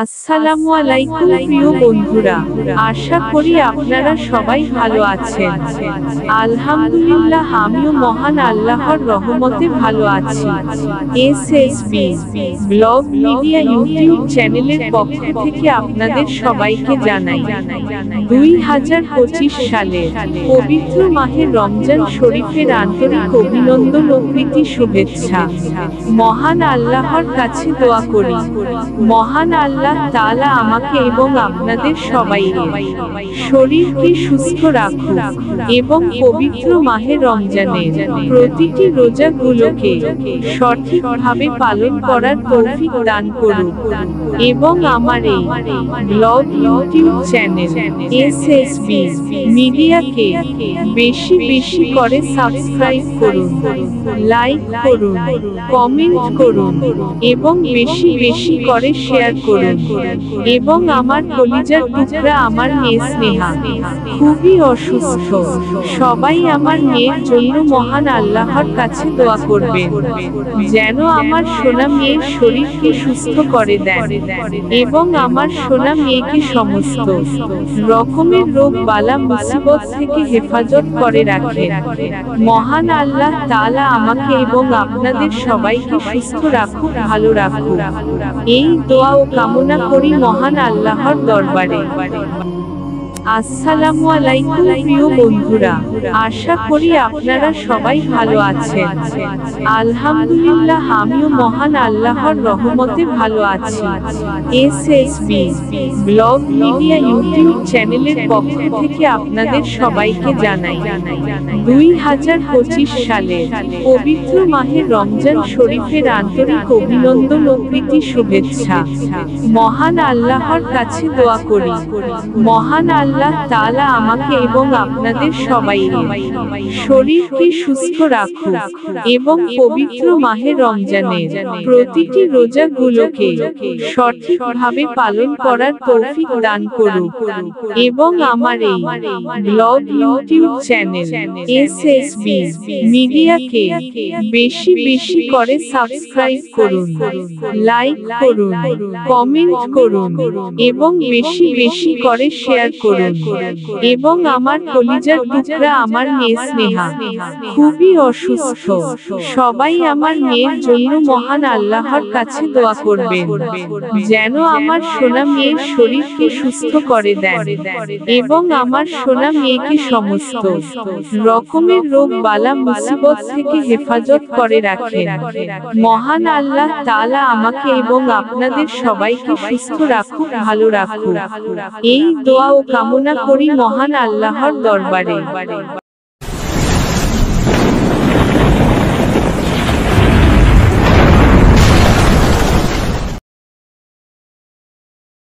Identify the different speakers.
Speaker 1: আসসালামু আলাইকুম প্রিয় বন্ধুরা, আশা করি আপনারা সবাই ভালো আছেন। আলহামদুলিল্লাহ, আমিও মহান আল্লাহর রহমতে ভালো আছি। এসএসবি ব্লগ মিডিয়া ইউটিউব চ্যানেলের পক্ষ থেকে আপনাদের সবাইকে জানাই 2025 সালের পবিত্র মাহে রমজান শরীফের আন্তরিক অভিনন্দন ও প্রীতি শুভেচ্ছা। মহান আল্লাহর কাছে দোয়া করি, মহান আল্লাহ তাআলা আমাকে এবং আপনাদের সবাইকে শরীরকে সুস্থ রাখুন এবং পবিত্র মাহে রমজানের প্রতিটি রোজাগুলোকে সঠিকভাবে পালন করার তৌফিক দান করুন এবং আমার এই ব্লগ ইউটিউব চ্যানেল এসএসবি মিডিয়াকে বেশি বেশি করে সাবস্ক্রাইব করুন, লাইক করুন, কমেন্ট করুন এবং বেশি বেশি করে শেয়ার করুন। এবং আমার কলিজার টুকরা আমার মেয়ে স্নেহা খুবই অসুস্থ, সবাই আমার মেয়ের জন্য মহান আল্লাহর কাছে দোয়া করবেন যেন আমার সোনা মেয়ের শরীরকে সুস্থ করে দেন এবং আমার সোনা মেয়েকে সমস্ত রকমের রোগ বালা মুসিবত থেকে হেফাজত করে রাখেন। মহান আল্লাহ তাআলা আমাকে এবং আপনাদের সবাইকে সুস্থ রাখুক, ভালো রাখুক, এই দোয়া ও কামনা করি মহান আল্লাহর দরবারে। আসসালামু আলাইকুম প্রিয় বন্ধুরা, আশা করি আপনারা সবাই ভালো আছেন। আলহামদুলিল্লাহ, আমিও মহান আল্লাহর রহমতে ভালো আছি। এসএসবি ব্লগ মিডিয়া ইউটিউব চ্যানেলের পক্ষ থেকে আপনাদের সবাইকে জানাই 2025 সালের পবিত্র মাহে রমজান শরীফের আন্তরিক অভিনন্দন ও প্রীতি শুভেচ্ছা। মহান আল্লাহর কাছে দোয়া করি, মহান আল্লাহ তাআলা আমাকে এবং আপনাদের সবাইকে শরীরকে সুস্থ রাখুন এবং পবিত্র মাহে রমজানের প্রতিটি রোজাগুলোকে সঠিকভাবে পালন করার তৌফিক দান করুন এবং আমার এই ব্লগ ইউটিউব চ্যানেল এসএসবি মিডিয়াকে বেশি বেশি করে সাবস্ক্রাইব করুন, লাইক করুন, কমেন্ট করুন এবং বেশি বেশি করে শেয়ার করুন। এবং আমার কলিজার টুকরা আমার মেয়ে স্নেহা খুবই অসুস্থ, সবাই আমার মেয়ের জন্য মহান আল্লাহর কাছে দোয়া করবেন যেন আমার সোনা মেয়ের শরীরকে সুস্থ করে দেন এবং আমার সোনা মেয়েকে সমস্ত রকমের রোগ বালা মুসিবত থেকে হেফাজত করে রাখেন। মহান আল্লাহ তাআলা আমাকে এবং আপনাদের সবাইকে সুস্থ রাখুক, ভালো রাখুক, এই দোয়া ও কামনা করি মহান আল্লাহর দরবারে।